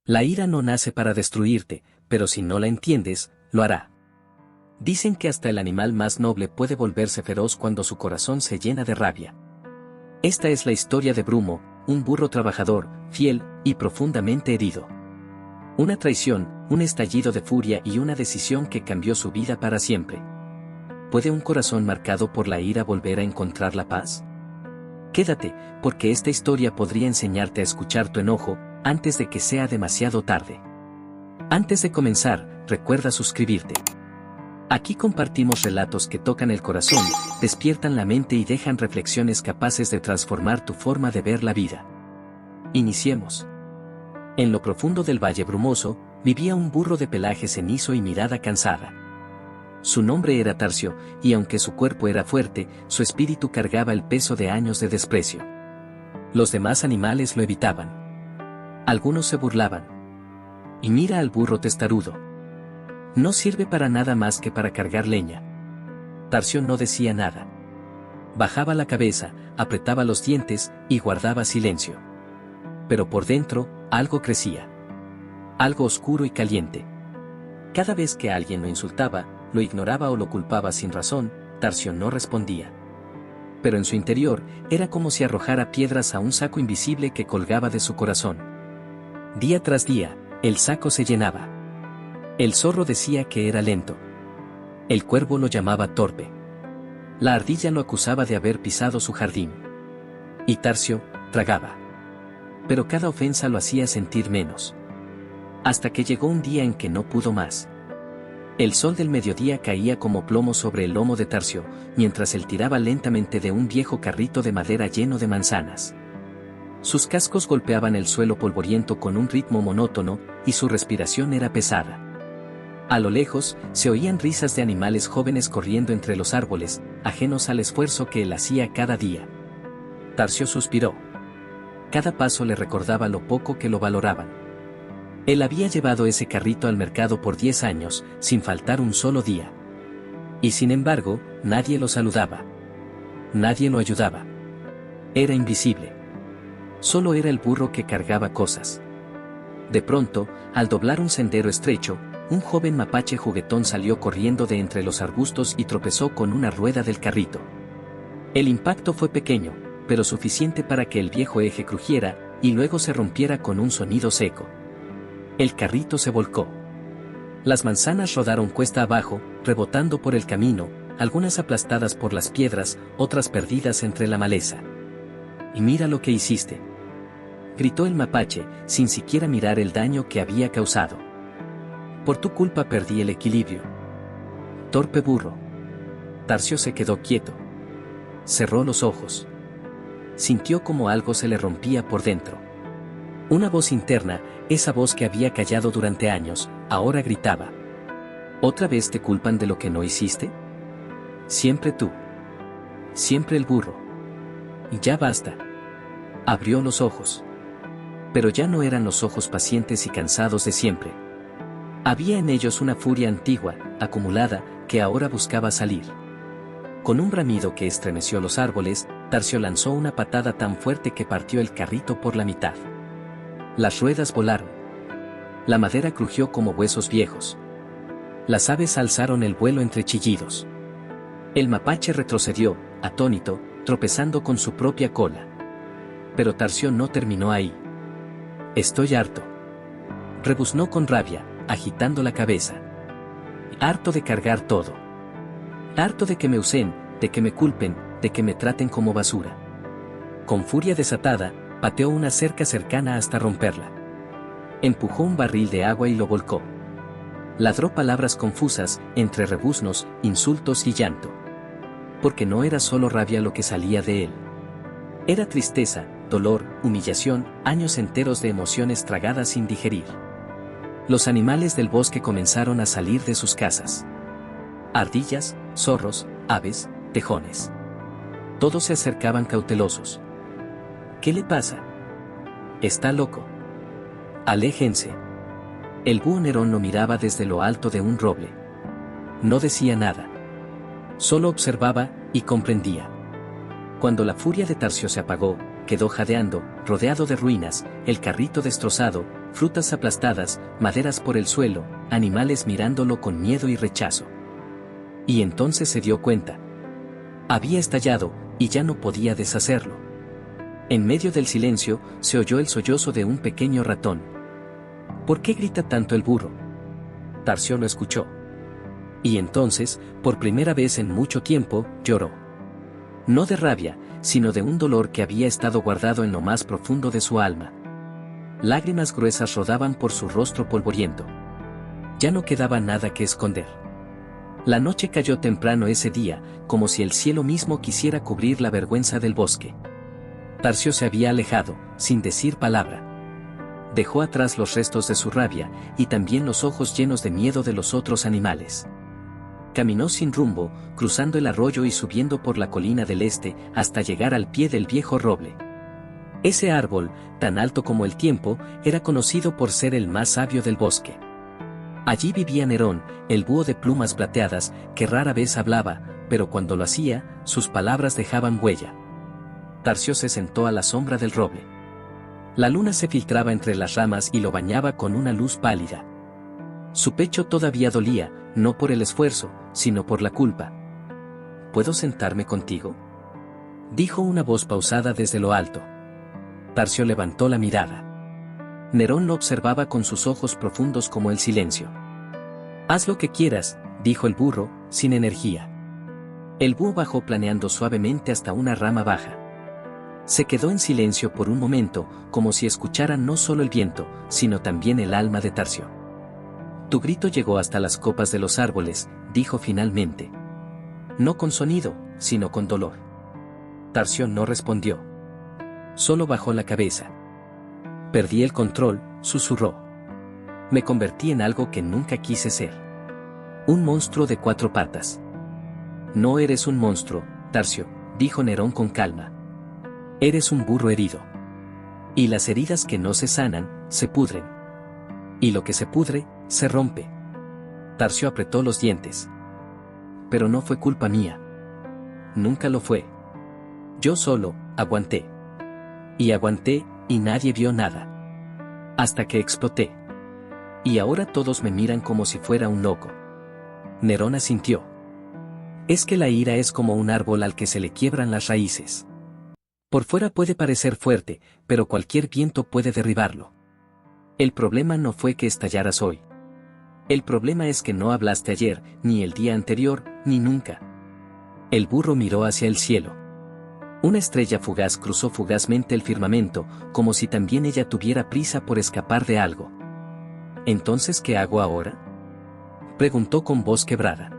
La ira no nace para destruirte, pero si no la entiendes, lo hará. Dicen que hasta el animal más noble puede volverse feroz cuando su corazón se llena de rabia. Esta es la historia de Brumo, un burro trabajador, fiel y profundamente herido. Una traición, un estallido de furia y una decisión que cambió su vida para siempre. ¿Puede un corazón marcado por la ira volver a encontrar la paz? Quédate, porque esta historia podría enseñarte a escuchar tu enojo antes de que sea demasiado tarde. Antes de comenzar, recuerda suscribirte. Aquí compartimos relatos que tocan el corazón, despiertan la mente y dejan reflexiones capaces de transformar tu forma de ver la vida. Iniciemos. En lo profundo del Valle Brumoso, vivía un burro de pelaje cenizo y mirada cansada. Su nombre era Tarcio, y aunque su cuerpo era fuerte, su espíritu cargaba el peso de años de desprecio. Los demás animales lo evitaban. Algunos se burlaban. Y mira al burro testarudo. No sirve para nada más que para cargar leña. Tarcio no decía nada. Bajaba la cabeza, apretaba los dientes y guardaba silencio. Pero por dentro, algo crecía. Algo oscuro y caliente. Cada vez que alguien lo insultaba, lo ignoraba o lo culpaba sin razón, Tarcio no respondía. Pero en su interior, era como si arrojara piedras a un saco invisible que colgaba de su corazón. Día tras día, el saco se llenaba. El zorro decía que era lento. El cuervo lo llamaba torpe. La ardilla lo acusaba de haber pisado su jardín. Y Tarcio, tragaba. Pero cada ofensa lo hacía sentir menos. Hasta que llegó un día en que no pudo más. El sol del mediodía caía como plomo sobre el lomo de Tarcio, mientras él tiraba lentamente de un viejo carrito de madera lleno de manzanas. Sus cascos golpeaban el suelo polvoriento con un ritmo monótono, y su respiración era pesada. A lo lejos, se oían risas de animales jóvenes corriendo entre los árboles, ajenos al esfuerzo que él hacía cada día. Tarcio suspiró. Cada paso le recordaba lo poco que lo valoraban. Él había llevado ese carrito al mercado por 10 años, sin faltar un solo día. Y sin embargo, nadie lo saludaba. Nadie lo ayudaba. Era invisible. Solo era el burro que cargaba cosas. De pronto, al doblar un sendero estrecho, un joven mapache juguetón salió corriendo de entre los arbustos y tropezó con una rueda del carrito. El impacto fue pequeño, pero suficiente para que el viejo eje crujiera, y luego se rompiera con un sonido seco. El carrito se volcó. Las manzanas rodaron cuesta abajo, rebotando por el camino, algunas aplastadas por las piedras, otras perdidas entre la maleza. «Y mira lo que hiciste», gritó el mapache, sin siquiera mirar el daño que había causado. «Por tu culpa perdí el equilibrio. Torpe burro». Tarcio se quedó quieto. Cerró los ojos. Sintió como algo se le rompía por dentro. Una voz interna, esa voz que había callado durante años, ahora gritaba. ¿Otra vez te culpan de lo que no hiciste? Siempre tú. Siempre el burro. Y ya basta. Abrió los ojos. Pero ya no eran los ojos pacientes y cansados de siempre. Había en ellos una furia antigua, acumulada, que ahora buscaba salir. Con un bramido que estremeció los árboles, Tarcio lanzó una patada tan fuerte que partió el carrito por la mitad. Las ruedas volaron. La madera crujió como huesos viejos. Las aves alzaron el vuelo entre chillidos. El mapache retrocedió, atónito, tropezando con su propia cola. Pero Tarcio no terminó ahí. «Estoy harto», rebuznó con rabia, agitando la cabeza. «Harto de cargar todo. Harto de que me usen, de que me culpen, de que me traten como basura». Con furia desatada, pateó una cerca cercana hasta romperla. Empujó un barril de agua y lo volcó. Ladró palabras confusas, entre rebuznos, insultos y llanto. Porque no era solo rabia lo que salía de él. Era tristeza, dolor, humillación, años enteros de emociones tragadas sin digerir. Los animales del bosque comenzaron a salir de sus casas. Ardillas, zorros, aves, tejones. Todos se acercaban cautelosos. ¿Qué le pasa? Está loco. Aléjense. El búho Nerón lo miraba desde lo alto de un roble. No decía nada. Solo observaba y comprendía. Cuando la furia de Tarcio se apagó, quedó jadeando, rodeado de ruinas, el carrito destrozado, frutas aplastadas, maderas por el suelo, animales mirándolo con miedo y rechazo. Y entonces se dio cuenta. Había estallado, y ya no podía deshacerlo. En medio del silencio, se oyó el sollozo de un pequeño ratón. ¿Por qué grita tanto el burro? Tarsió lo escuchó. Y entonces, por primera vez en mucho tiempo, lloró. No de rabia, sino de un dolor que había estado guardado en lo más profundo de su alma. Lágrimas gruesas rodaban por su rostro polvoriento. Ya no quedaba nada que esconder. La noche cayó temprano ese día, como si el cielo mismo quisiera cubrir la vergüenza del bosque. Tarsió se había alejado, sin decir palabra. Dejó atrás los restos de su rabia, y también los ojos llenos de miedo de los otros animales. Caminó sin rumbo, cruzando el arroyo y subiendo por la colina del este, hasta llegar al pie del viejo roble. Ese árbol, tan alto como el tiempo, era conocido por ser el más sabio del bosque. Allí vivía Nerón, el búho de plumas plateadas, que rara vez hablaba, pero cuando lo hacía, sus palabras dejaban huella. Tarsió se sentó a la sombra del roble. La luna se filtraba entre las ramas y lo bañaba con una luz pálida. Su pecho todavía dolía, no por el esfuerzo, sino por la culpa. ¿Puedo sentarme contigo?, dijo una voz pausada desde lo alto. Tarsió levantó la mirada. Nerón lo observaba con sus ojos profundos como el silencio. Haz lo que quieras, dijo el burro, sin energía. El búho bajó planeando suavemente hasta una rama baja. Se quedó en silencio por un momento, como si escuchara no solo el viento, sino también el alma de Tarsió. Tu grito llegó hasta las copas de los árboles, dijo finalmente. No con sonido, sino con dolor. Tarsió no respondió. Solo bajó la cabeza. Perdí el control, susurró. Me convertí en algo que nunca quise ser. Un monstruo de 4 patas. No eres un monstruo, Tarsió, dijo Nerón con calma. Eres un burro herido. Y las heridas que no se sanan, se pudren. Y lo que se pudre, se rompe. Tarsió apretó los dientes. Pero no fue culpa mía. Nunca lo fue. Yo solo, aguanté. Y aguanté, y nadie vio nada. Hasta que exploté. Y ahora todos me miran como si fuera un loco. Nerón asintió. Es que la ira es como un árbol al que se le quiebran las raíces. Por fuera puede parecer fuerte, pero cualquier viento puede derribarlo. El problema no fue que estallaras hoy. El problema es que no hablaste ayer, ni el día anterior, ni nunca. El burro miró hacia el cielo. Una estrella fugaz cruzó fugazmente el firmamento, como si también ella tuviera prisa por escapar de algo. ¿Entonces qué hago ahora?, preguntó con voz quebrada.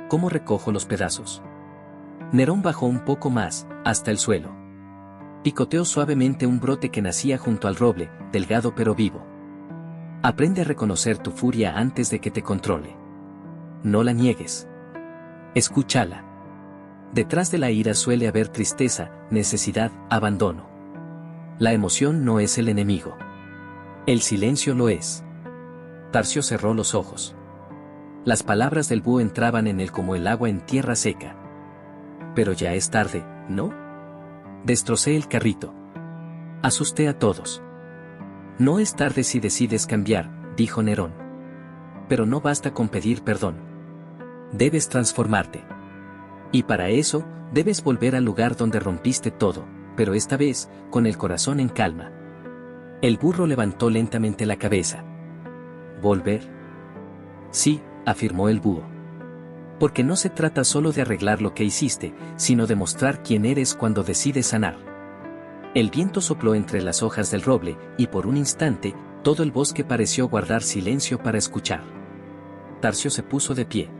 ¿Cómo recojo los pedazos? Nerón bajó un poco más, hasta el suelo. Picoteó suavemente un brote que nacía junto al roble, delgado pero vivo. Aprende a reconocer tu furia antes de que te controle. No la niegues. Escúchala. Detrás de la ira suele haber tristeza, necesidad, abandono. La emoción no es el enemigo. El silencio lo es. Tarsió cerró los ojos. Las palabras del búho entraban en él como el agua en tierra seca. Pero ya es tarde, ¿no? Destrocé el carrito. Asusté a todos. No es tarde si decides cambiar, dijo Nerón. Pero no basta con pedir perdón. Debes transformarte. Y para eso, debes volver al lugar donde rompiste todo, pero esta vez, con el corazón en calma. El burro levantó lentamente la cabeza. ¿Volver? Sí, afirmó el búho. Porque no se trata solo de arreglar lo que hiciste, sino de mostrar quién eres cuando decides sanar. El viento sopló entre las hojas del roble, y por un instante, todo el bosque pareció guardar silencio para escuchar. Tarsió se puso de pie.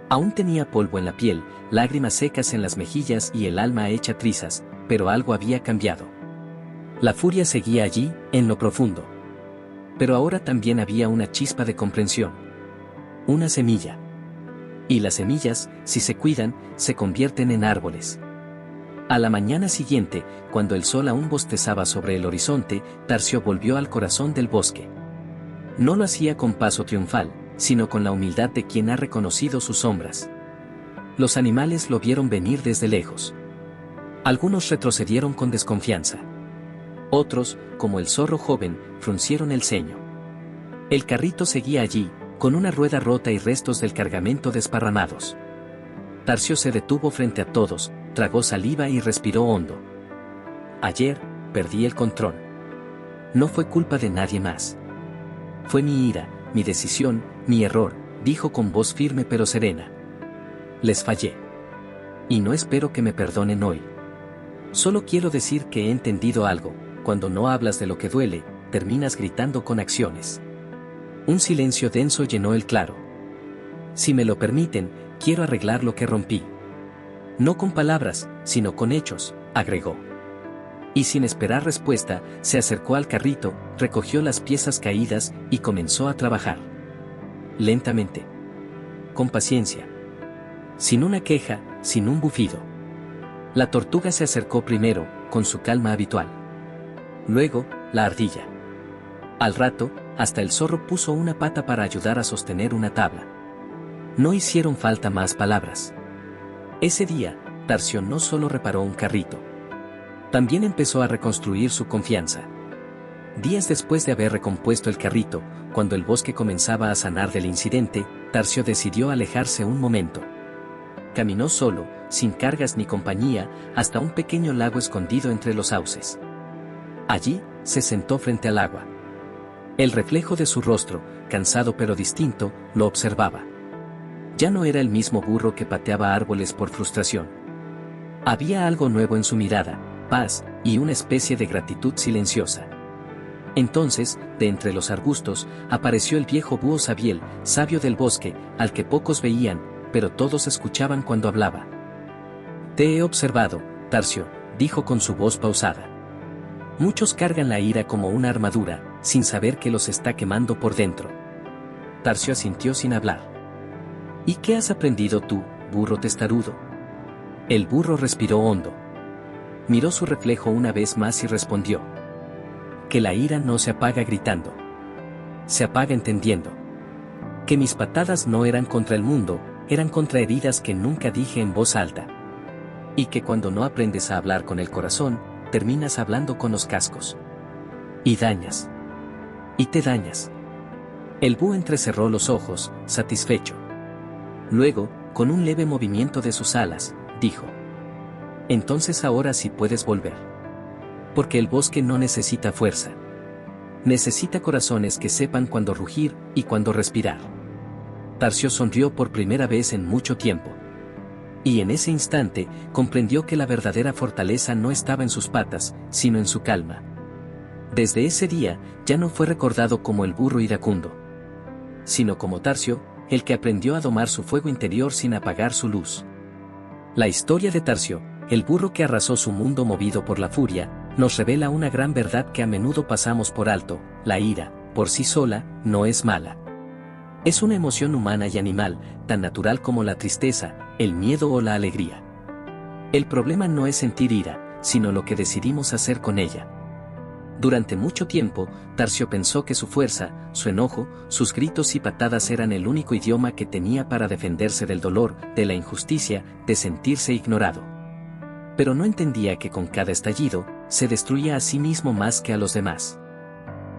Aún tenía polvo en la piel, lágrimas secas en las mejillas y el alma hecha trizas, pero algo había cambiado. La furia seguía allí, en lo profundo. Pero ahora también había una chispa de comprensión. Una semilla. Y las semillas, si se cuidan, se convierten en árboles. A la mañana siguiente, cuando el sol aún bostezaba sobre el horizonte, Tarsió volvió al corazón del bosque. No lo hacía con paso triunfal, sino con la humildad de quien ha reconocido sus sombras. Los animales lo vieron venir desde lejos. Algunos retrocedieron con desconfianza. Otros, como el zorro joven, fruncieron el ceño. El carrito seguía allí, con una rueda rota y restos del cargamento desparramados. Tarcio se detuvo frente a todos, tragó saliva y respiró hondo. Ayer, perdí el control. No fue culpa de nadie más. Fue mi ira, mi decisión, mi error, dijo con voz firme pero serena. Les fallé. Y no espero que me perdonen hoy. Solo quiero decir que he entendido algo: cuando no hablas de lo que duele, terminas gritando con acciones. Un silencio denso llenó el claro. Si me lo permiten, quiero arreglar lo que rompí. No con palabras, sino con hechos, agregó. Y sin esperar respuesta, se acercó al carrito, recogió las piezas caídas y comenzó a trabajar. Lentamente. Con paciencia. Sin una queja, sin un bufido. La tortuga se acercó primero, con su calma habitual. Luego, la ardilla. Al rato, hasta el zorro puso una pata para ayudar a sostener una tabla. No hicieron falta más palabras. Ese día, Tarcio no solo reparó un carrito. También empezó a reconstruir su confianza. Días después de haber recompuesto el carrito, cuando el bosque comenzaba a sanar del incidente, Tarcio decidió alejarse un momento. Caminó solo, sin cargas ni compañía, hasta un pequeño lago escondido entre los sauces. Allí, se sentó frente al agua. El reflejo de su rostro, cansado pero distinto, lo observaba. Ya no era el mismo burro que pateaba árboles por frustración. Había algo nuevo en su mirada, paz, y una especie de gratitud silenciosa. Entonces, de entre los arbustos, apareció el viejo búho Sabiel, sabio del bosque, al que pocos veían, pero todos escuchaban cuando hablaba. Te he observado, Tarcio, dijo con su voz pausada. Muchos cargan la ira como una armadura, sin saber que los está quemando por dentro. Tarcio asintió sin hablar. ¿Y qué has aprendido tú, burro testarudo? El burro respiró hondo. Miró su reflejo una vez más y respondió. Que la ira no se apaga gritando. Se apaga entendiendo. Que mis patadas no eran contra el mundo, eran contra heridas que nunca dije en voz alta. Y que cuando no aprendes a hablar con el corazón, terminas hablando con los cascos. Y dañas. Y te dañas. El búho entrecerró los ojos, satisfecho. Luego, con un leve movimiento de sus alas, dijo. Entonces ahora sí puedes volver. Porque el bosque no necesita fuerza. Necesita corazones que sepan cuándo rugir y cuándo respirar. Tarcio sonrió por primera vez en mucho tiempo. Y en ese instante, comprendió que la verdadera fortaleza no estaba en sus patas, sino en su calma. Desde ese día, ya no fue recordado como el burro iracundo, sino como Tarcio, el que aprendió a domar su fuego interior sin apagar su luz. La historia de Tarcio, el burro que arrasó su mundo movido por la furia, nos revela una gran verdad que a menudo pasamos por alto: la ira, por sí sola, no es mala. Es una emoción humana y animal, tan natural como la tristeza, el miedo o la alegría. El problema no es sentir ira, sino lo que decidimos hacer con ella. Durante mucho tiempo, Tarcio pensó que su fuerza, su enojo, sus gritos y patadas eran el único idioma que tenía para defenderse del dolor, de la injusticia, de sentirse ignorado. Pero no entendía que con cada estallido, se destruía a sí mismo más que a los demás.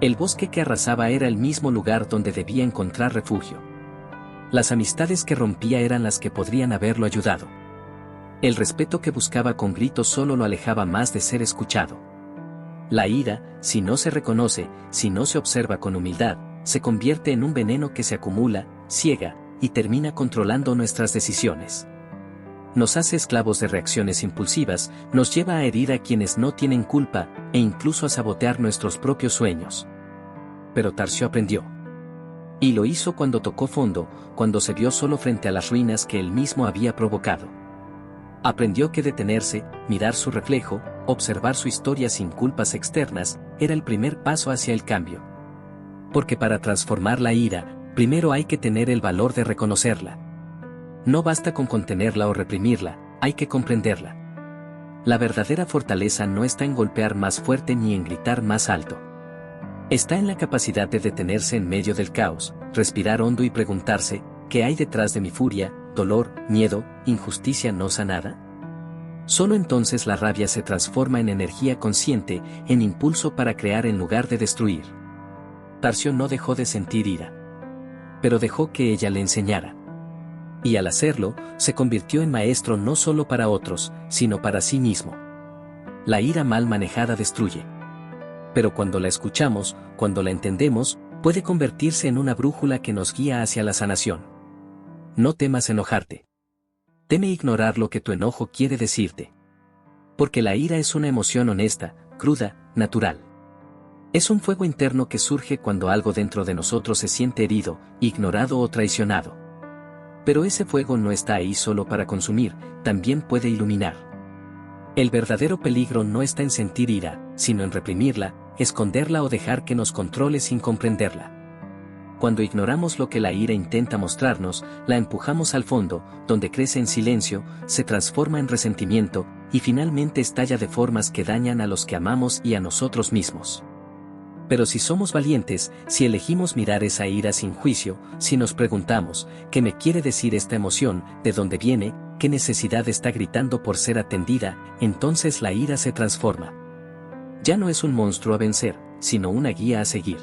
El bosque que arrasaba era el mismo lugar donde debía encontrar refugio. Las amistades que rompía eran las que podrían haberlo ayudado. El respeto que buscaba con gritos solo lo alejaba más de ser escuchado. La ira, si no se reconoce, si no se observa con humildad, se convierte en un veneno que se acumula, ciega, y termina controlando nuestras decisiones. Nos hace esclavos de reacciones impulsivas, nos lleva a herir a quienes no tienen culpa, e incluso a sabotear nuestros propios sueños. Pero Tarcio aprendió. Y lo hizo cuando tocó fondo, cuando se vio solo frente a las ruinas que él mismo había provocado. Aprendió que detenerse, mirar su reflejo, observar su historia sin culpas externas, era el primer paso hacia el cambio. Porque para transformar la ira, primero hay que tener el valor de reconocerla. No basta con contenerla o reprimirla, hay que comprenderla. La verdadera fortaleza no está en golpear más fuerte ni en gritar más alto. Está en la capacidad de detenerse en medio del caos, respirar hondo y preguntarse, ¿qué hay detrás de mi furia, dolor, miedo, injusticia no sanada? Solo entonces la rabia se transforma en energía consciente, en impulso para crear en lugar de destruir. Tarsión no dejó de sentir ira, pero dejó que ella le enseñara. Y al hacerlo, se convirtió en maestro no solo para otros, sino para sí mismo. La ira mal manejada destruye. Pero cuando la escuchamos, cuando la entendemos, puede convertirse en una brújula que nos guía hacia la sanación. No temas enojarte. Teme ignorar lo que tu enojo quiere decirte. Porque la ira es una emoción honesta, cruda, natural. Es un fuego interno que surge cuando algo dentro de nosotros se siente herido, ignorado o traicionado. Pero ese fuego no está ahí solo para consumir, también puede iluminar. El verdadero peligro no está en sentir ira, sino en reprimirla, esconderla o dejar que nos controle sin comprenderla. Cuando ignoramos lo que la ira intenta mostrarnos, la empujamos al fondo, donde crece en silencio, se transforma en resentimiento, y finalmente estalla de formas que dañan a los que amamos y a nosotros mismos. Pero si somos valientes, si elegimos mirar esa ira sin juicio, si nos preguntamos, ¿qué me quiere decir esta emoción? ¿De dónde viene? ¿Qué necesidad está gritando por ser atendida? Entonces la ira se transforma. Ya no es un monstruo a vencer, sino una guía a seguir.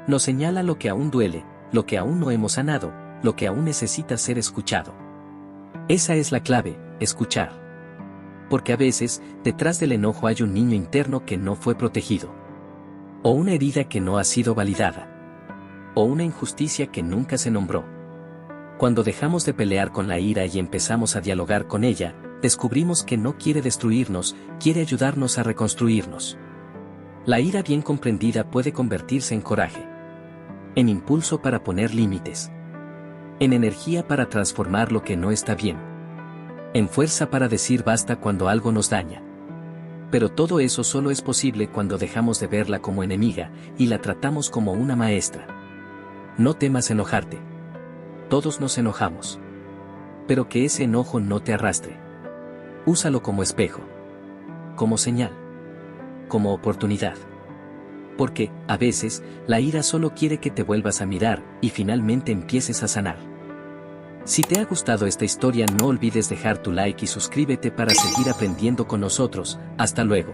Nos señala lo que aún duele, lo que aún no hemos sanado, lo que aún necesita ser escuchado. Esa es la clave, escuchar. Porque a veces, detrás del enojo hay un niño interno que no fue protegido. O una herida que no ha sido validada. O una injusticia que nunca se nombró. Cuando dejamos de pelear con la ira y empezamos a dialogar con ella, descubrimos que no quiere destruirnos, quiere ayudarnos a reconstruirnos. La ira bien comprendida puede convertirse en coraje. En impulso para poner límites. En energía para transformar lo que no está bien. En fuerza para decir basta cuando algo nos daña. Pero todo eso solo es posible cuando dejamos de verla como enemiga, y la tratamos como una maestra. No temas enojarte. Todos nos enojamos. Pero que ese enojo no te arrastre. Úsalo como espejo. Como señal. Como oportunidad. Porque, a veces, la ira solo quiere que te vuelvas a mirar, y finalmente empieces a sanar. Si te ha gustado esta historia, no olvides dejar tu like y suscríbete para seguir aprendiendo con nosotros. Hasta luego.